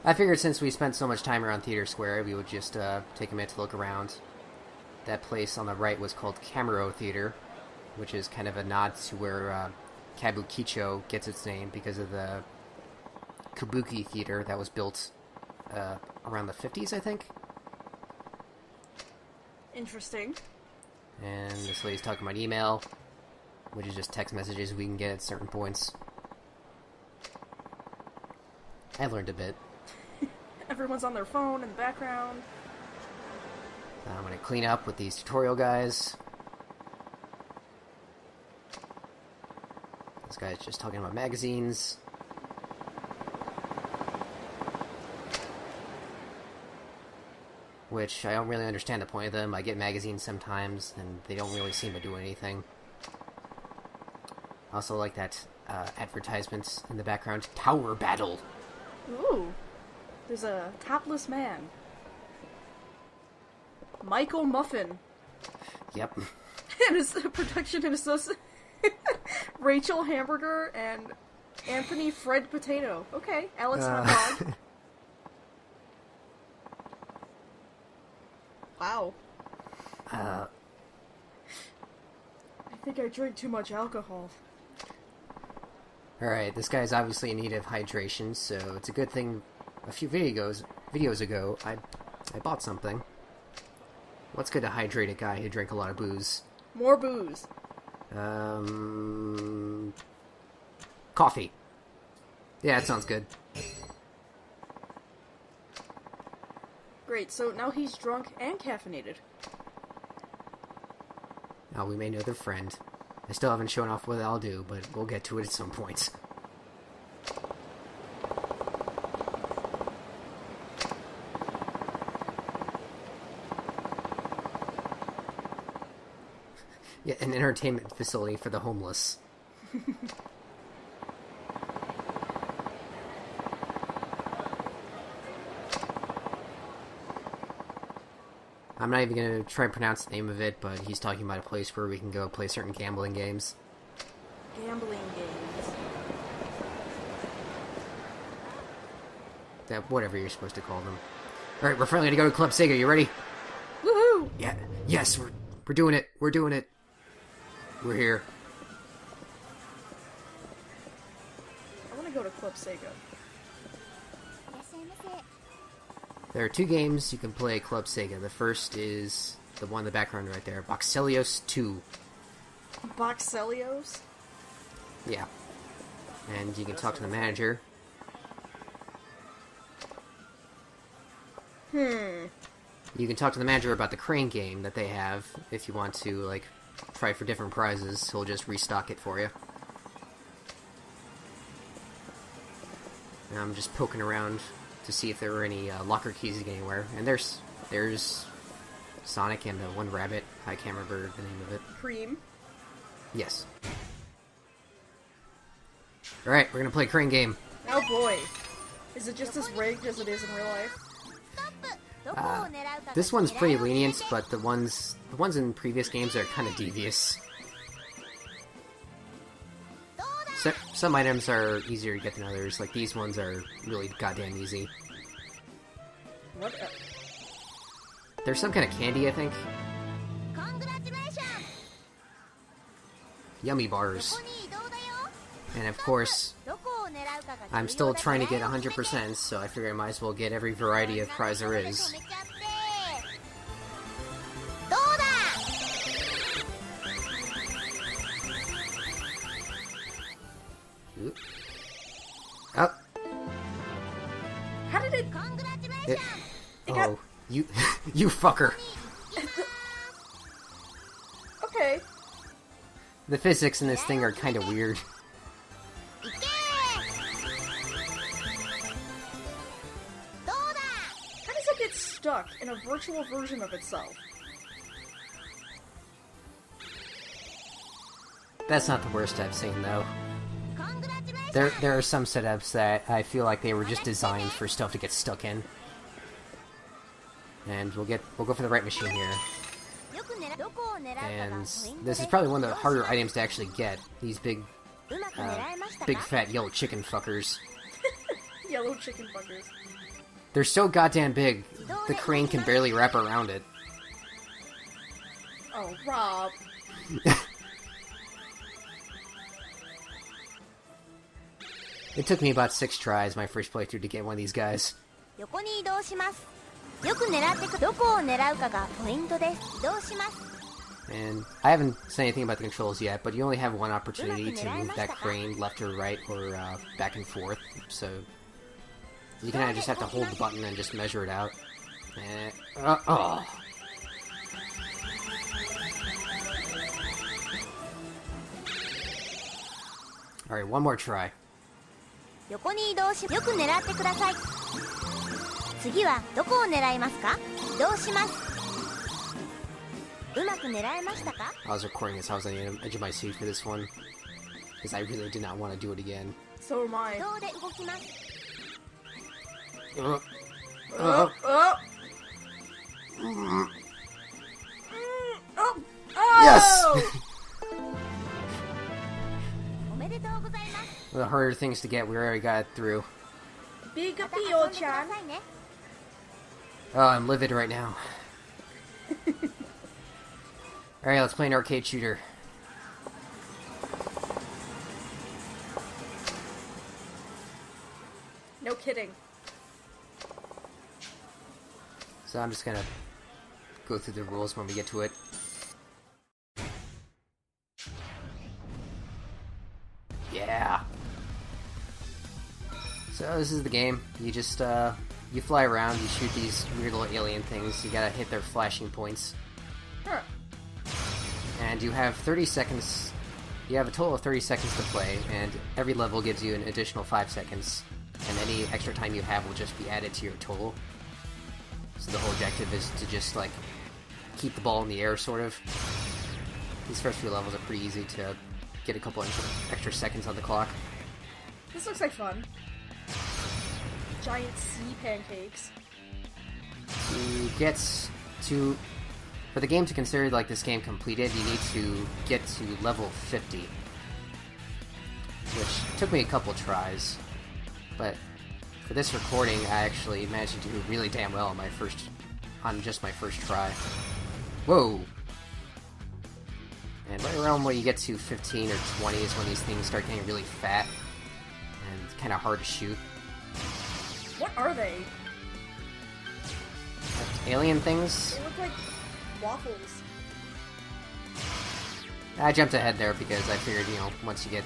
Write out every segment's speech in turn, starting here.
I figured since we spent so much time around Theater Square, we would just take a minute to look around. That place on the right was called Camero Theater, which is kind of a nod to where Kabukicho gets its name because of the Kabuki Theater that was built around the 50s, I think. Interesting. And this lady's talking about email, which is just text messages we can get at certain points. I learned a bit. Everyone's on their phone in the background. I'm going to clean up with these tutorial guys. This guy's just talking about magazines. Which, I don't really understand the point of them. I get magazines sometimes, and they don't really seem to do anything. I also like that advertisement in the background. Tower Battle! Ooh. There's a topless man. Michael Muffin. Yep. And his production and associate Rachel Hamburger and Anthony Fred Potato. Okay, Alex Hot Dog. Wow. I think I drink too much alcohol. Alright, this guy's obviously in need of hydration, so it's a good thing a few videos ago I bought something. What's good to hydrate a guy who drank a lot of booze? More booze. Coffee. Yeah, that sounds good. Great, so now he's drunk and caffeinated. Now we may know their friend. I still haven't shown off what I'll do, but we'll get to it at some point. Yeah, an entertainment facility for the homeless. I'm not even going to try and pronounce the name of it, but he's talking about a place where we can go play certain gambling games. Gambling games. That, whatever you're supposed to call them. Alright, we're finally going to go to Club Sega. You ready? Woohoo! Yeah. Yes, we're doing it. We're doing it. We're here. I want to go to Club Sega. There are two games you can play at Club Sega. The first is the one in the background right there, Boxelios 2. Boxelios? Yeah. And you can talk to the manager. You can talk to the manager about the crane game that they have if you want to, like, try for different prizes. He'll just restock it for you. And I'm just poking around to see if there were any locker keys anywhere. And there's Sonic and one rabbit. I can't remember the name of it. Cream. Yes. Alright, we're gonna play a crane game. Oh boy. Is it just as rigged as it is in real life? This one's pretty lenient, but the ones in previous games are kind of devious. Some items are easier to get than others, like these ones are really goddamn easy. What? There's some kind of candy, I think. Yummy bars. And of course, I'm still trying to get 100%, so I figure I might as well get every variety of prize there is. Oop. Oh. How did it... Oh, you you fucker. Okay. The physics in this thing are kind of weird. How does it get stuck in a virtual version of itself? That's not the worst I've seen, though. There are some setups that I feel like they were just designed for stuff to get stuck in. And we'll go for the right machine here. And this is probably one of the harder items to actually get. These big fat yellow chicken fuckers. Yellow chicken fuckers. They're so goddamn big, the crane can barely wrap around it. Oh, Rob. It took me about 6 tries my first playthrough to get one of these guys. And I haven't said anything about the controls yet, but you only have one opportunity to move that crane left or right or back and forth, so you kind of just have to hold the button and just measure it out. Alright, one more try. I was recording this, I was on the edge of my seat for this one, because I really did not want to do it again. So am I. Yes! One of the harder things to get, we already got it through. Big up Yo-chan. Oh, I'm livid right now. Alright, let's play an arcade shooter. No kidding. So I'm just gonna go through the rules when we get to it. Yeah! So this is the game. You just, you fly around, you shoot these weird little alien things, you gotta hit their flashing points. Huh. And you have 30 seconds, you have a total of 30 seconds to play, and every level gives you an additional 5 seconds, and any extra time you have will just be added to your total. So the whole objective is to just, like, keep the ball in the air, sort of. These first few levels are pretty easy to get a couple extra seconds on the clock. This looks like fun. Giant sea pancakes. For the game to consider like this game completed, you need to get to level 50. Which took me a couple tries. But for this recording, I actually managed to do really damn well on just my first try. Whoa! And right around when you get to 15 or 20 is when these things start getting really fat and kind of hard to shoot. What are they? Alien things? They look like waffles. I jumped ahead there because I figured, you know, once you get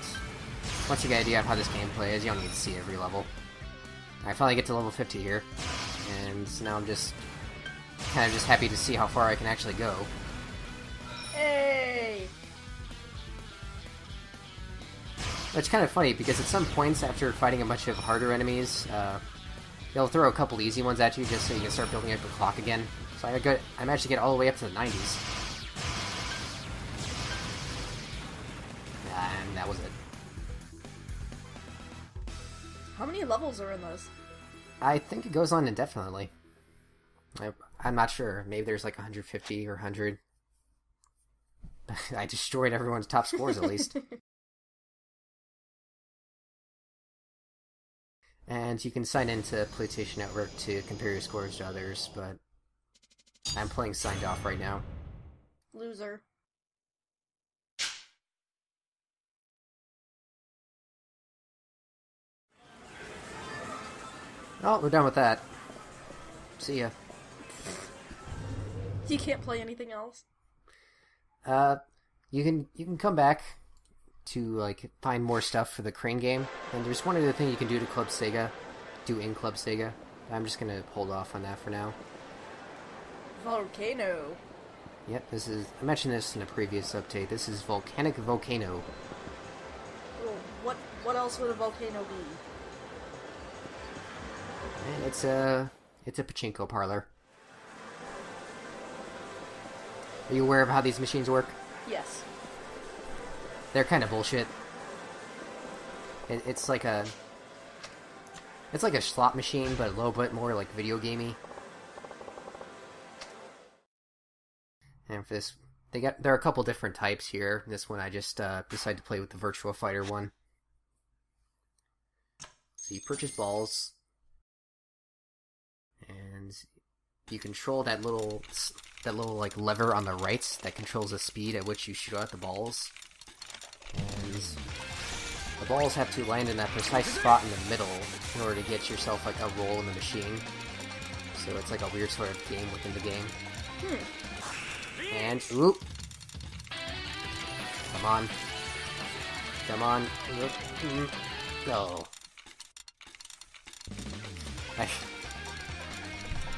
an idea of how this game plays, you don't need to see every level. I finally get to level 50 here, and now I'm just kind of just happy to see how far I can actually go. Hey! It's kind of funny because at some points after fighting a bunch of harder enemies, they'll throw a couple easy ones at you just so you can start building up the clock again. So I managed to get all the way up to the 90s. And that was it. How many levels are in this? I think it goes on indefinitely. I'm not sure. Maybe there's like 150 or 100. I destroyed everyone's top scores at least. And you can sign into PlayStation Network to compare your scores to others, but I'm playing signed off right now. Loser. Oh, we're done with that. See ya. You can't play anything else? You can come back to, like, find more stuff for the crane game. And there's one other thing you can do in Club Sega. I'm just gonna hold off on that for now. Volcano. Yep, I mentioned this in a previous update. This is Volcanic Volcano. Well, what else would a volcano be? And it's a pachinko parlor. Are you aware of how these machines work? Yes. They're kind of bullshit. It's like a slot machine, but a little bit more like video gamey. And for this, there are a couple different types here. This one I just decided to play with the Virtua Fighter one. So you purchase balls. you control that little like lever on the right that controls the speed at which you shoot out the balls, and the balls have to land in that precise spot in the middle in order to get yourself like a roll in the machine. So it's like a weird sort of game within the game. And oop, come on, come on, oop. No.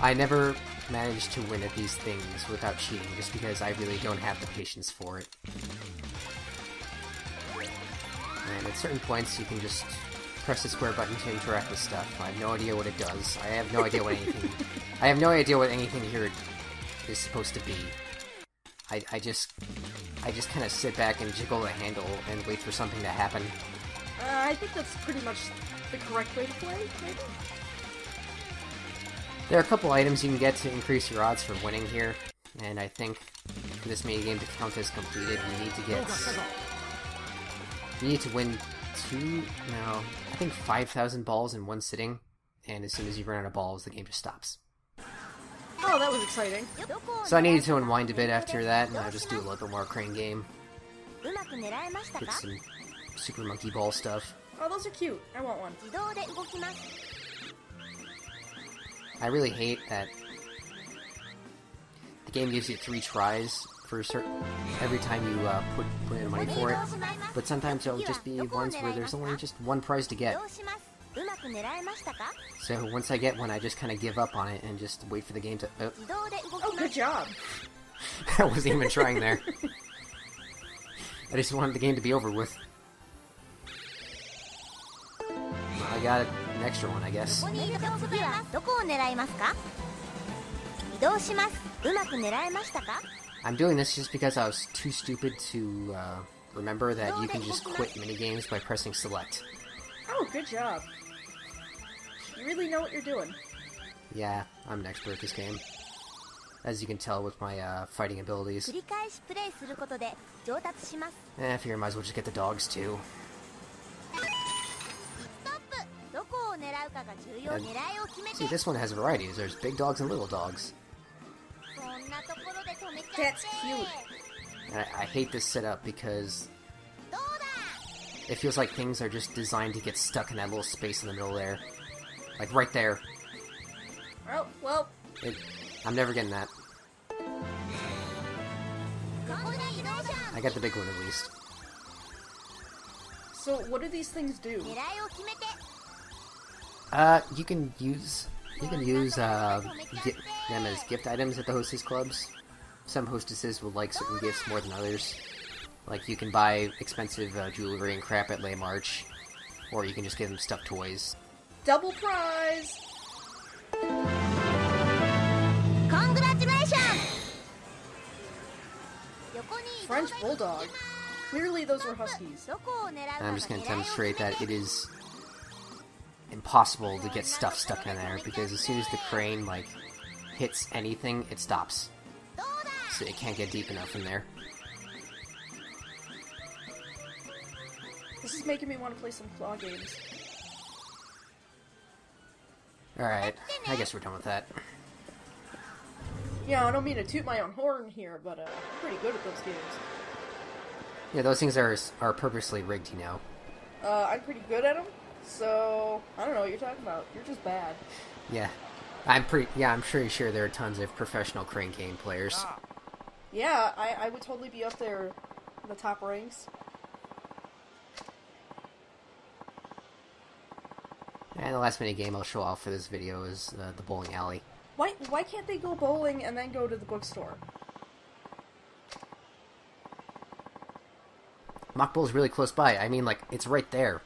I never managed to win at these things without cheating, just because I really don't have the patience for it. And at certain points, you can just press the square button to interact with stuff. I have no idea what it does. I have no idea what anything. I have no idea what anything here is supposed to be. I just kind of sit back and jiggle the handle and wait for something to happen. I think that's pretty much the correct way to play, maybe? There are a couple items you can get to increase your odds for winning here, and I think for this minigame to count as completed, you need to win I think 5,000 balls in one sitting, and as soon as you run out of balls, the game just stops. Oh, that was exciting. So I needed to unwind a bit after that, and I'll just do a little bit more crane game. Get some Super Monkey Ball stuff. Oh, those are cute. I want one. I really hate that the game gives you 3 tries for every time you put in money for it, but sometimes there'll just be ones where there's only just one prize to get. So once I get one, I just kind of give up on it and just wait for the game to... Oh, good job! I wasn't even trying there. I just wanted the game to be over with. Well, I got an extra one, I guess. I'm doing this just because I was too stupid to remember that you can just quit minigames by pressing select. Oh, good job. You really know what you're doing. Yeah, I'm an expert at this game. As you can tell with my fighting abilities. I figure I might as well just get the dogs too. And, see, this one has varieties. There's big dogs and little dogs. That's cute. And I hate this setup because it feels like things are just designed to get stuck in that little space in the middle there. Like right there. Oh, well. I'm never getting that. I got the big one at least. So, what do these things do? You can use them as gift items at the hostess clubs. Some hostesses will like certain gifts more than others. Like you can buy expensive jewelry and crap at Lay March, or you can just give them stuffed toys. Double prize! Congratulations! French Bulldog. Clearly those were Huskies. I'm just going to demonstrate that it is impossible to get stuff stuck in there, because as soon as the crane, like, hits anything, it stops. So it can't get deep enough in there. This is making me want to play some claw games. Alright, I guess we're done with that. Yeah, I don't mean to toot my own horn here, but I'm pretty good at those games. Yeah, those things are purposely rigged, you know. I'm pretty good at them, so I don't know what you're talking about. You're just bad. Yeah. I'm pretty sure there are tons of professional crane game players. Yeah, I would totally be up there in the top ranks. And the last mini game I'll show off for this video is the bowling alley. Why can't they go bowling and then go to the bookstore? Mock Bowl's really close by. I mean, like, it's right there.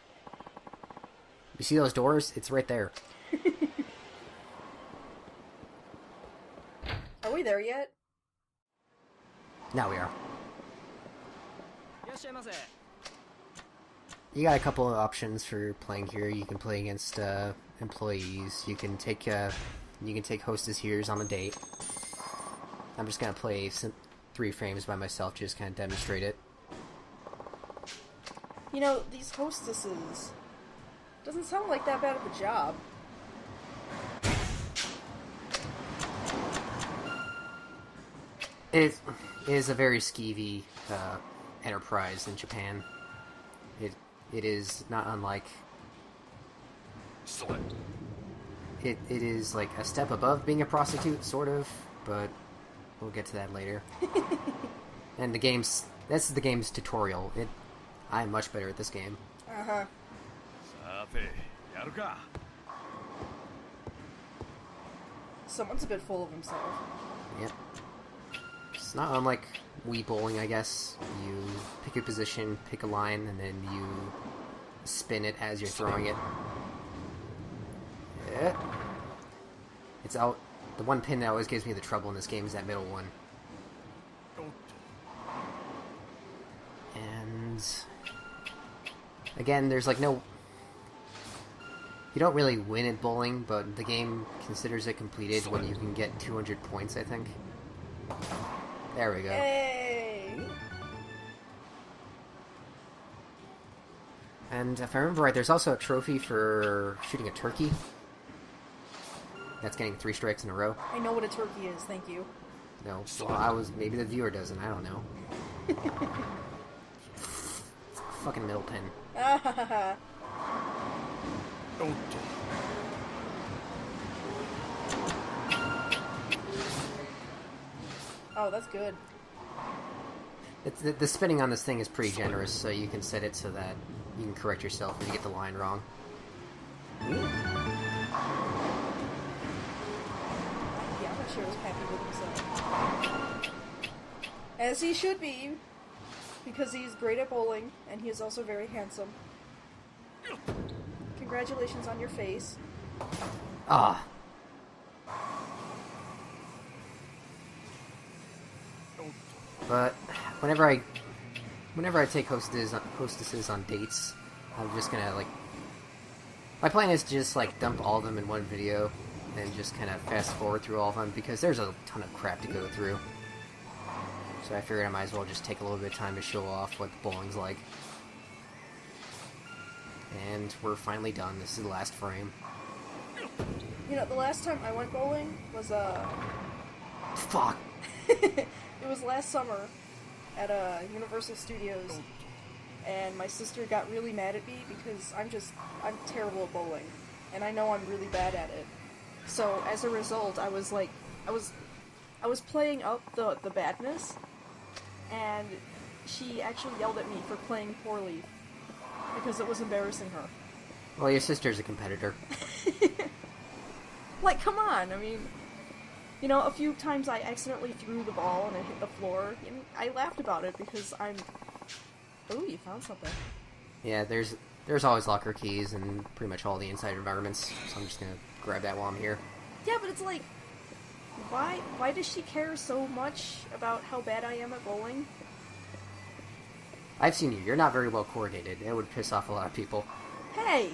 You see those doors? It's right there. Are we there yet? Now we are. You got a couple of options for playing here. You can play against employees. You can take hostess here's on a date. I'm just gonna play 3 frames by myself, just kind of demonstrate it. You know, these hostesses doesn't sound like that bad of a job. It is a very skeevy enterprise in Japan. It is not unlike... It is like a step above being a prostitute, sort of, but we'll get to that later. And this is the game's tutorial. I'm much better at this game. Uh-huh. Someone's a bit full of himself. Yep. It's not unlike Wii bowling, I guess. You pick your position, pick a line, and then you spin it as you're throwing it. Yeah. It's out. The one pin that always gives me the trouble in this game is that middle one. And again, there's like no... You don't really win at bowling, but the game considers it completed when you can get 200 points, I think. There we go. Hey! And if I remember right, there's also a trophy for shooting a turkey. That's getting 3 strikes in a row. I know what a turkey is, thank you. No, well, maybe the viewer doesn't, I don't know. Fucking middle pin. Oh, that's good. The spinning on this thing is pretty generous, so you can set it so that you can correct yourself if you get the line wrong. Yeah, I'm not sure he's happy with himself. As he should be, because he's great at bowling, and he is also very handsome. Congratulations on your face. Ah. But whenever I take hostesses on dates, I'm just gonna like... My plan is to just like dump all of them in one video and just kind of fast forward through all of them because there's a ton of crap to go through. So I figured I might as well just take a little bit of time to show off what bowling's like. And we're finally done. This is the last frame. You know, the last time I went bowling was, Fuck! it was last summer at, Universal Studios, and my sister got really mad at me because I'm terrible at bowling, and I know I'm really bad at it. So, as a result, I was playing up the badness, and she actually yelled at me for playing poorly, because it was embarrassing her. Well, your sister's a competitor. Like, come on, I mean... You know, a few times I accidentally threw the ball and it hit the floor, and I laughed about it because I'm... Ooh, you found something. Yeah, there's always locker keys in pretty much all the inside environments, so I'm just gonna grab that while I'm here. Yeah, but it's like... Why does she care so much about how bad I am at bowling? I've seen you. You're not very well coordinated. It would piss off a lot of people. Hey!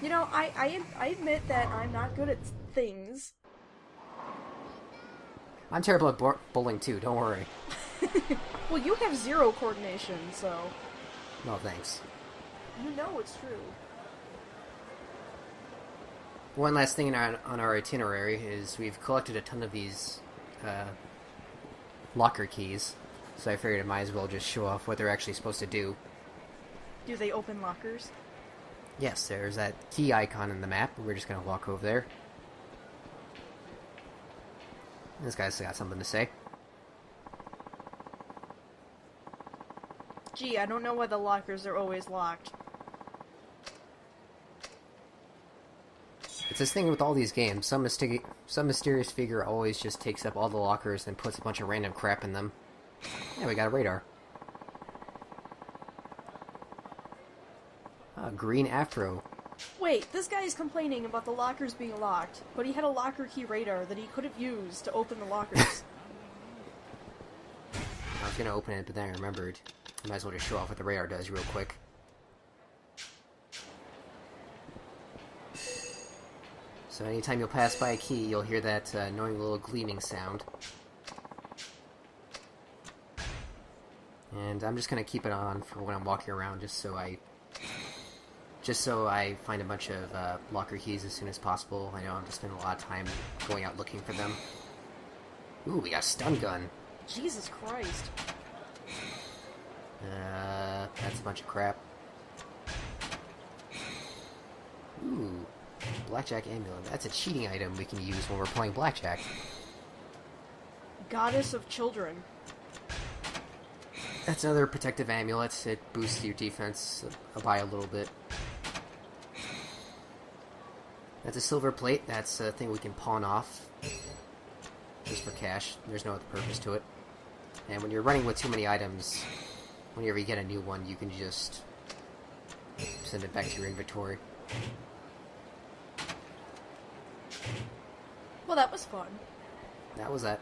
You know, I admit that I'm not good at things. I'm terrible at bowling too, don't worry. Well, you have zero coordination, so... No, thanks. You know it's true. One last thing on our itinerary is we've collected a ton of these locker keys, so I figured I might as well just show off what they're actually supposed to do. Do they open lockers? Yes, there's that key icon in the map. We're just going to walk over there. This guy's got something to say. Gee, I don't know why the lockers are always locked. It's this thing with all these games. Some mysterious figure always just takes up all the lockers and puts a bunch of random crap in them. Yeah, we got a radar. Green Afro. Wait, this guy is complaining about the lockers being locked, but he had a locker key radar that he could have used to open the lockers. I was gonna open it, but then I remembered. I might as well just show off what the radar does real quick. So anytime you'll pass by a key, you'll hear that annoying little gleaming sound. And I'm just gonna keep it on for when I'm walking around, just so I find a bunch of locker keys as soon as possible. I don't have to spend a lot of time going out looking for them. Ooh, we got a stun gun. Jesus Christ. That's a bunch of crap. Ooh, blackjack amulet. That's a cheating item we can use when we're playing blackjack. Goddess of Children. That's another protective amulet. It boosts your defense by a little bit. That's a silver plate. That's a thing we can pawn off. Just for cash. There's no other purpose to it. And when you're running with too many items, whenever you get a new one, you can just send it back to your inventory. Well, that was fun. That was that.